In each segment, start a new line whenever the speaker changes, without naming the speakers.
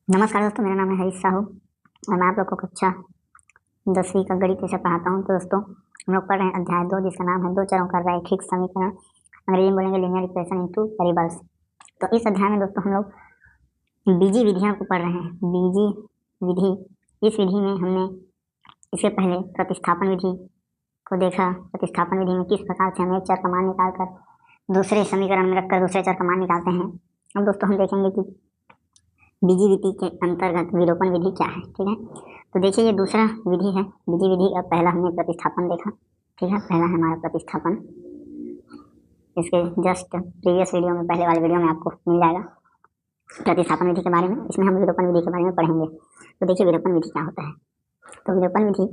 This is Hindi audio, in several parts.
नमस्कार दोस्तों, मेरा नाम है हरीश साहू और मैं आप लोग को कक्षा 10वीं का गणित विषय पढ़ाता हूँ। तो दोस्तों, हम लोग पढ़ रहे हैं अध्याय 2, जिसका नाम है दो चरों का रैखिक समीकरण। अंग्रेजी में बोलेंगे लीनियर इक्वेशन इनटू वेरिएबल्स। तो इस अध्याय में दोस्तों हम लोग बीजी विधियाँ को पढ़ रहे हैं। बीजी विधि, इस विधि में हमने इससे पहले प्रतिस्थापन विधि को देखा। प्रतिस्थापन विधि में किस प्रकार से हम एक चर का मान निकालकर दूसरे समीकरण में रखकर दूसरे चर का मान निकालते हैं। अब दोस्तों हम देखेंगे कि बीजी विधि के अंतर्गत विलोपन विधि क्या है। ठीक है, तो देखिए ये दूसरा विधि है बीजी विधि का। पहला हमने प्रतिस्थापन देखा। ठीक है, पहला है हमारा प्रतिस्थापन। इसके जस्ट प्रीवियस वीडियो में, पहले वाले वीडियो में आपको मिल जाएगा प्रतिस्थापन विधि के बारे में। इसमें हम विलोपन विधि के बारे में पढ़ेंगे। तो देखिए विलोपन विधि क्या होता है। तो विलोपन विधि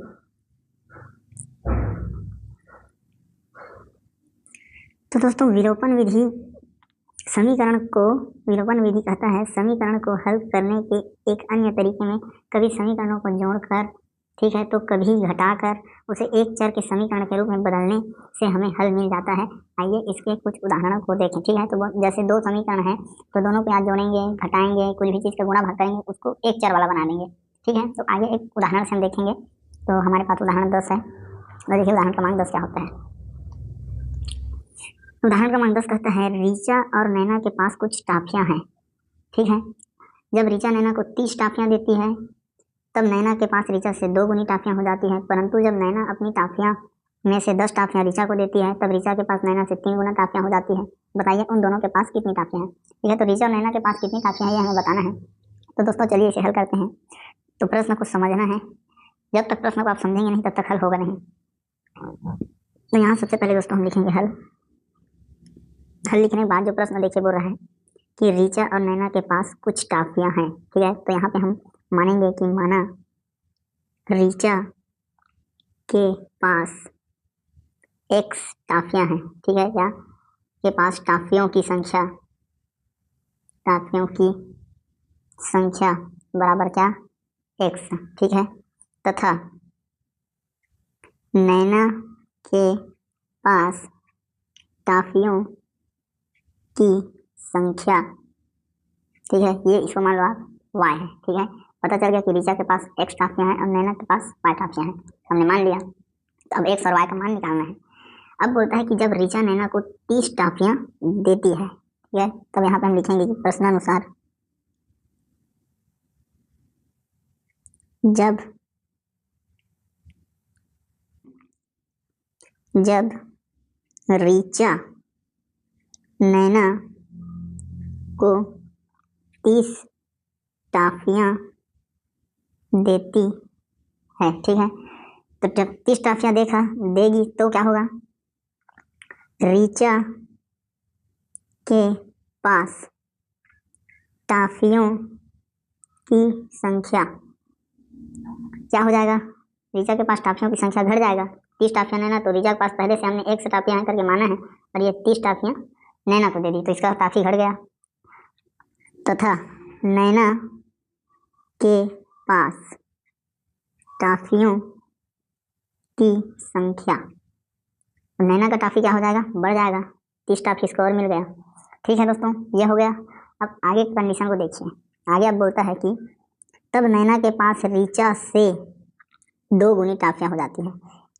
तो दोस्तों विलोपन विधि विलोपन विधि कहता है समीकरण को हल करने के एक अन्य तरीके में कभी समीकरणों को जोड़कर, ठीक है, तो कभी घटाकर उसे एक चर के समीकरण के रूप में बदलने से हमें हल मिल जाता है। आइए इसके कुछ उदाहरणों को देखें। ठीक है, तो जैसे दो समीकरण है तो दोनों को यहाँ जोड़ेंगे, घटाएंगे, कुछ भी चीज़ का गुणा भाग करेंगे, उसको एक चर वाला बना देंगे। ठीक है, तो आगे एक उदाहरण से हम देखेंगे। तो हमारे पास उदाहरण 10 है और देखिए उदाहरण क्रमांक 10 क्या होता है। उदाहरण क्रमांक 10 कहता है रीचा और नैना के पास कुछ टाफियां हैं। ठीक है, जब रीचा नैना को 30 टाफियां देती है तब नैना के पास रीचा से 2 गुनी टाफियां हो जाती है। परंतु जब नैना अपनी टाफियां में से 10 टाफियां रीचा को देती है तब रीचा के पास नैना से 3 गुना टाफियां हो जाती है। बताइए उन दोनों के पास कितनी टाफियां हैं। ठीक है, तो रीचा और नैना के पास कितनी टाफियां हैं ये हमें बताना है। तो दोस्तों चलिए इसे हल करते हैं। तो प्रश्न को समझना है, जब तक प्रश्न को आप समझेंगे नहीं तब तक हल होगा नहीं। तो यहाँ सबसे पहले दोस्तों हम लिखेंगे हल लिखने के बाद जो प्रश्न देखिए बोल रहा है कि रीचा और नैना के पास कुछ टाफियां हैं। ठीक है, तो यहाँ पे हम मानेंगे कि माना रीचा के पास x टाफियां हैं। ठीक है, या के पास टाफियों की संख्या बराबर क्या, x। ठीक है, तथा नैना के पास टाफियों की संख्या, ठीक है, ये इसको मान लो आप y है। ठीक है, पता चल गया कि रीचा के पास x टाफियां हैं और नैना के पास y टाफियां हैं, हमने मान लिया। तो अब x और y का मान निकालना है। अब बोलता है कि जब रीचा नैना को 30 टाफियां देती है, ठीक है, तब यहाँ पे हम लिखेंगे कि प्रश्नानुसार जब रीचा नैना को 30 टाफियां देती है। ठीक है, तो जब 30 टाफियां देगी तो क्या होगा, रीचा के पास टाफियों की संख्या क्या हो जाएगा, रीचा के पास टाफियों की संख्या घट जाएगा। 30 टाफियां नैना, तो रीचा के पास पहले से हमने 1 टाफियां करके माना है और ये 30 टाफियां नैना को दे दी, तो इसका टाफी घट गया। तथा नैना के पास टाफियों की संख्या, नैना का टाफी क्या हो जाएगा, बढ़ जाएगा। 30 टाफी इसको और मिल गया। ठीक है दोस्तों, ये हो गया। अब आगे की कंडीशन को देखिए। आगे अब बोलता है कि तब नैना के पास रीचा से 2 गुनी टाफियां हो जाती है।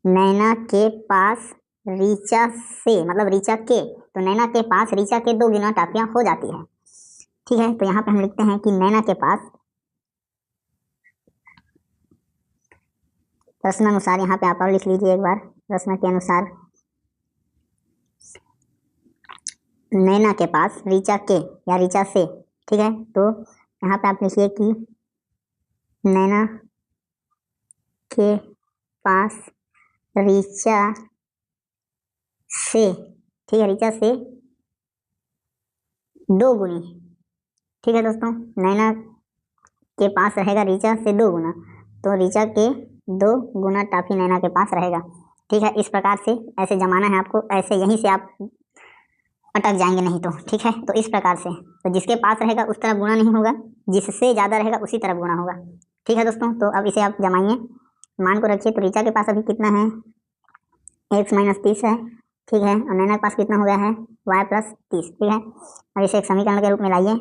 नैना के पास रीचा से मतलब रीचा के, तो नैना के पास रीचा के 2 गुना टाफियां हो जाती है। ठीक है, तो यहाँ पे हम लिखते हैं कि नैना के पास, प्रश्नानुसार, यहाँ पे आप और लिख लीजिए एक बार, प्रश्न के अनुसार नैना के पास रीचा के या रीचा से, ठीक है, तो यहाँ पे आप लिखिए कि नैना के पास रीचा से, ठीक है, रीचा से 2 गुनी। ठीक है दोस्तों, नैना के पास रहेगा रीचा से 2 गुना, तो रीचा के 2 गुना टाफी नैना के पास रहेगा। ठीक है, इस प्रकार से ऐसे जमाना है आपको, ऐसे यहीं से आप अटक जाएंगे नहीं तो। ठीक है, तो इस प्रकार से, तो जिसके पास रहेगा उस तरफ गुणा नहीं होगा, जिससे ज़्यादा रहेगा उसी तरफ गुणा होगा। ठीक है दोस्तों, तो अब इसे आप जमाइए, मान को रखिए। तो रीचा के पास अभी कितना है, x - 30 है। ठीक है, और नैना के पास कितना हो गया है, y + 30। ठीक है, अब इसे एक समीकरण के रूप में लाइए।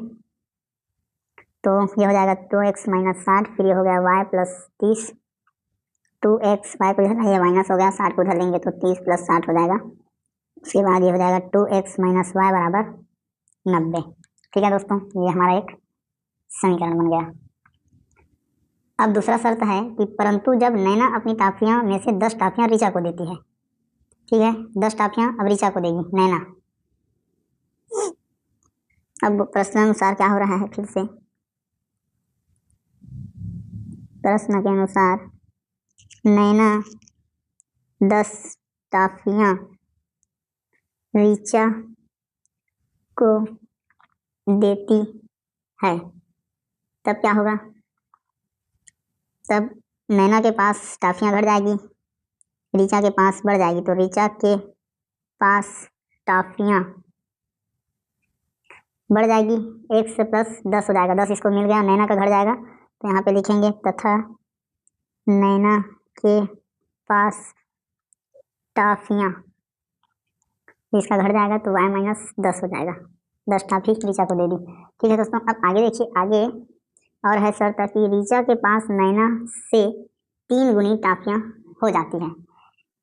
तो ये हो जाएगा 2x माइनस 60, फिर ये हो गया y प्लस 30, 2x y को इधर ये माइनस हो गया, 60 को उधर लेंगे तो 30 प्लस 60 हो जाएगा। उसके बाद ये हो जाएगा 2x माइनस y बराबर 90। ठीक है दोस्तों, ये हमारा एक समीकरण बन गया। अब दूसरा शर्त है कि परंतु जब नैना अपनी टाफियां में से 10 टाफियां ऋचा को देती है। ठीक है, 10 टाफियां अब ऋचा को देगी नैना। अब प्रश्नानुसार क्या हो रहा है, फिर से प्रश्न के अनुसार नैना 10 टाफियां ऋचा को देती है, तब क्या होगा? तब नैना के पास टाफियां घट जाएगी, ऋचा के पास बढ़ जाएगी, तो ऋचा के पास टाफियां बढ़ जाएगी, 1 से प्लस 10 हो जाएगा, 10 इसको मिल गया, नैना का घट जाएगा, तो यहाँ पे लिखेंगे तथा नैना के पास टाफियां, इसका घट जाएगा तो y माइनस 10 हो जाएगा, 10 टाफी ऋचा को दे दी। ठीक है दोस्तों, अब आगे देखिए, आगे और है शर्त कि ऋचा के पास नैना से 3 गुनी टाफियां हो जाती हैं।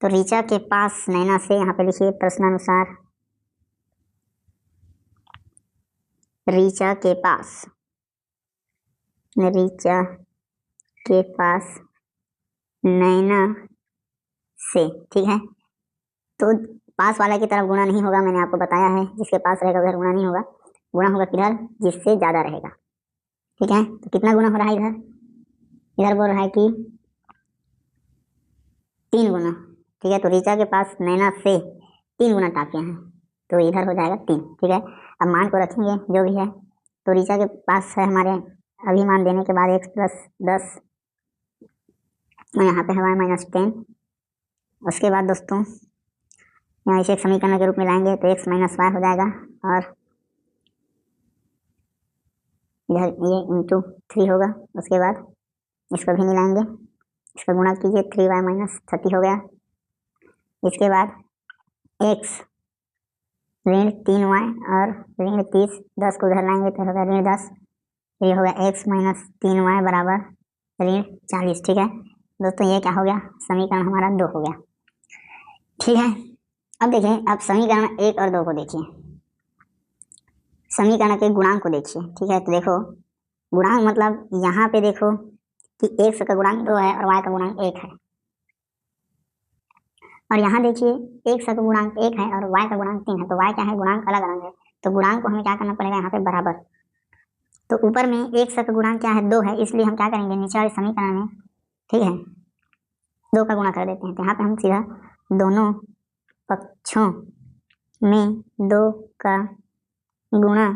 तो ऋचा के पास नैना से, यहाँ पे लिखिए प्रश्नानुसार ऋचा के पास नैना से, ठीक है, तो पास वाला की तरफ गुणा नहीं होगा, मैंने आपको बताया है, जिसके पास रहेगा उधर गुणा नहीं होगा, गुणा होगा किधर, जिससे ज़्यादा रहेगा। ठीक है, तो कितना गुना हो रहा है इधर? इधर बोल रहा है कि 3 गुना। ठीक है, तो ऋचा के पास नैना से 3 गुना टाफियां हैं, तो इधर हो जाएगा 3। ठीक है, अब मान को रखेंगे जो भी है, तो ऋचा के पास है हमारे अभी मान देने के बाद x प्लस 10, और यहाँ पे है y माइनस 10। उसके बाद दोस्तों यहाँ इसे एक समीकरण के रूप में लाएंगे तो x माइनस y हो जाएगा, और इधर ये इंटू 3 होगा। उसके बाद इसको भी मिलाएंगे, इसका गुणा कीजिए, 3y माइनस 30 हो गया। इसके बाद x ऋण 3y और ऋण 30, 10 को उधर लाएंगे तो होगा ऋण 10, ये होगा x माइनस 3y बराबर ऋण 40। ठीक है दोस्तों, ये क्या हो गया, समीकरण हमारा 2 हो गया। ठीक है, अब देखें, अब समीकरण 1 और 2 को देखिए, समीकरण के गुणांक को देखिए। ठीक है, तो देखो गुणांक मतलब यहाँ पे देखो कि x का गुणांक 2 है और y का गुणांक 1 है, और यहाँ देखिए x का गुणांक 1 है और y का गुणांक 3 है, तो y क्या है, गुणांक अलग अलग है, तो गुणांक को हमें क्या करना पड़ेगा, यहाँ पे बराबर। तो ऊपर में x का गुणांक क्या है, 2 है, इसलिए हम क्या करेंगे, नीचे वाले समीकरण में, ठीक है, 2 का गुणा कर देते हैं, तो यहाँ पे हम सीधा दोनों पक्षों में 2 का गुणा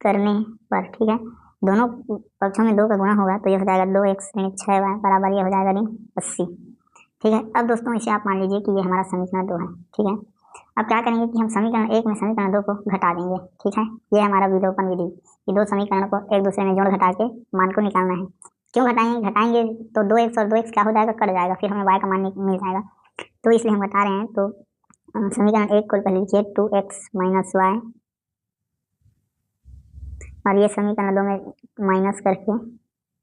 करने पर, ठीक है, दोनों पक्षों में 2 का गुणा होगा, तो ये हो जाएगा 2x ऋण 6y बराबर ये हो जाएगा ऋण 80। ठीक है, अब दोस्तों इसे आप मान लीजिए कि ये हमारा समीकरण 2 है। ठीक है, अब क्या करेंगे कि हम समीकरण 1 में समीकरण 2 को घटा देंगे। ठीक है, ये हमारा विलोपन विधि, ये 2 समीकरणों को एक दूसरे में जोड़ घटा के मान को निकालना है। क्यों घटाएंगे तो 2x और 2x क्या हो जाएगा, कट जाएगा, फिर हमें y का मान मिल जाएगा, तो इसलिए हम घटा रहे हैं। तो समीकरण 1 को पहले लिखिए 2x माइनस y, और ये समीकरण 2 में माइनस करके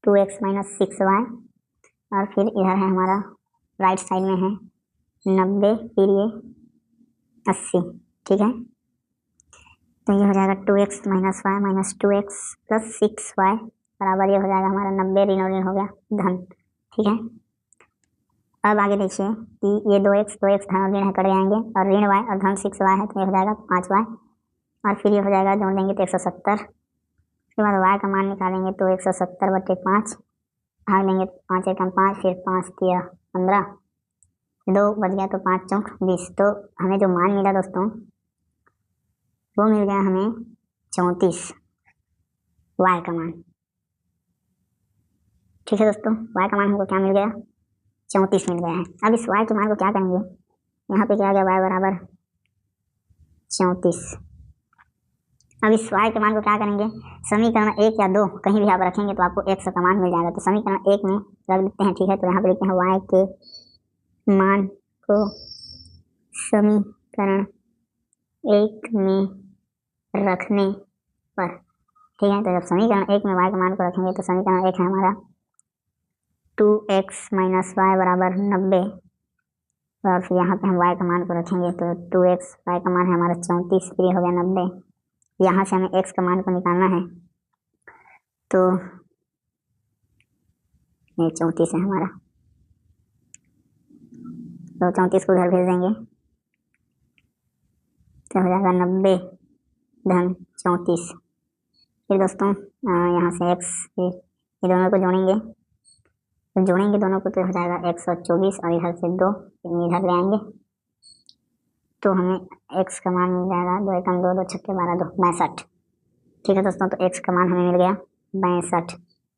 2x माइनस 6y, और फिर इधर है हमारा राइट साइड में है 90, फिर ये 80। ठीक है, तो ये हो जाएगा 2x minus y minus 2x plus 6y बराबर ये हो जाएगा हमारा 90, ऋण और ऋण हो गया धन। ठीक है, अब आगे देखिए कि ये 2x धन और ऋण है, कट जाएंगे, और ऋण y और धन 6y है, तो ये हो जाएगा 5y, और फिर ये हो जाएगा जोड़ देंगे तो 170। उसके बाद y का मान निकालेंगे तो 170/5, भाग देंगे 5 एकम 5, फिर 5 तिया 15, 2 बच गया तो 5 चौक 20। तो हमें जो मान मिला दोस्तों वो मिल गया हमें 34, y का मान। ठीक है दोस्तों, y का मान हमको क्या मिल गया, 34 मिल गया है। अब इस y के मान को क्या करेंगे, यहाँ पे क्या आ गया, y बराबर 34। अब इस y के मान को क्या करेंगे, समीकरण 1 या 2 कहीं भी आप रखेंगे तो आपको x का मान मिल जाएगा, तो समीकरण 1 में रख देते हैं। ठीक है, तो यहाँ पे लिखते हैं y के मान को समीकरण 1 में रखने पर ठीक है। तो जब समीकरण 1 में y का मान को रखेंगे तो समीकरण 1 है हमारा 2x माइनस वाई बराबर 90, और फिर यहाँ पे हम y का मान को रखेंगे तो 2x, y का मान है हमारा 34, फिर हो गया 90। यहाँ से हमें x का मान को निकालना है तो ये 34 है हमारा, तो 34 को उधर भेज देंगे तो हो जाएगा 90 धन 34। फिर दोस्तों यहाँ से x, ये दोनों को जोड़ेंगे, तो जोड़ेंगे दोनों को तो हो जाएगा 124, और इधर से 2 इधर ले आएंगे तो हमें x का मान मिल जाएगा 2 एकम 2, 2 छक्के 12, 2 62। ठीक है दोस्तों, तो x का मान हमें मिल गया 62,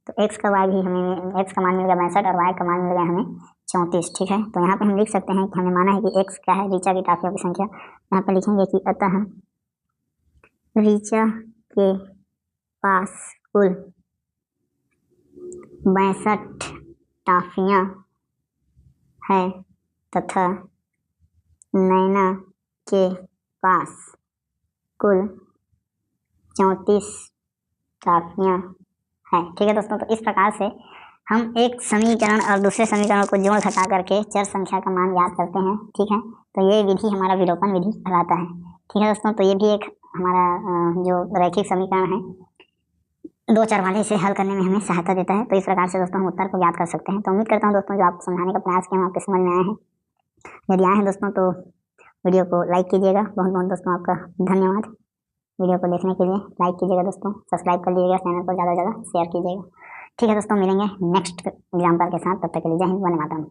तो x का मान मिल गया 62 और y का मान मिल गया हमें 34। ठीक है, तो यहाँ पे हम लिख सकते हैं कि हमें माना है कि x क्या है, ऋचा की टाफियों की संख्या। यहाँ पे लिखेंगे कि अतः ऋचा के पास कुल 62 टाफियाँ है तथा नैना के पास कुल 34 टाफियाँ है। ठीक है दोस्तों, तो इस प्रकार से हम एक समीकरण और दूसरे समीकरण को जोड़ घटा करके चर संख्या का मान ज्ञात करते हैं। ठीक है, तो ये विधि हमारा विलोपन विधि कहलाता है। ठीक है दोस्तों, तो ये भी एक हमारा जो रैखिक समीकरण है 2 चर वाले से हल करने में हमें सहायता देता है। तो इस प्रकार से दोस्तों हम उत्तर को ज्ञात कर सकते हैं। तो उम्मीद करता हूँ दोस्तों जो आपको समझाने का प्रयास किया आपके समझ में आए हैं। यदि आए हैं दोस्तों तो वीडियो को लाइक कीजिएगा। बहुत बहुत दोस्तों आपका धन्यवाद वीडियो को देखने के लिए। लाइक कीजिएगा दोस्तों, सब्सक्राइब कर लीजिएगा, चैनल को ज़्यादा से ज़्यादा शेयर कीजिएगा। ठीक है दोस्तों, मिलेंगे नेक्स्ट एग्जाम्पल के साथ, तब तक के लिए जय हिंद, वंदे मातरम।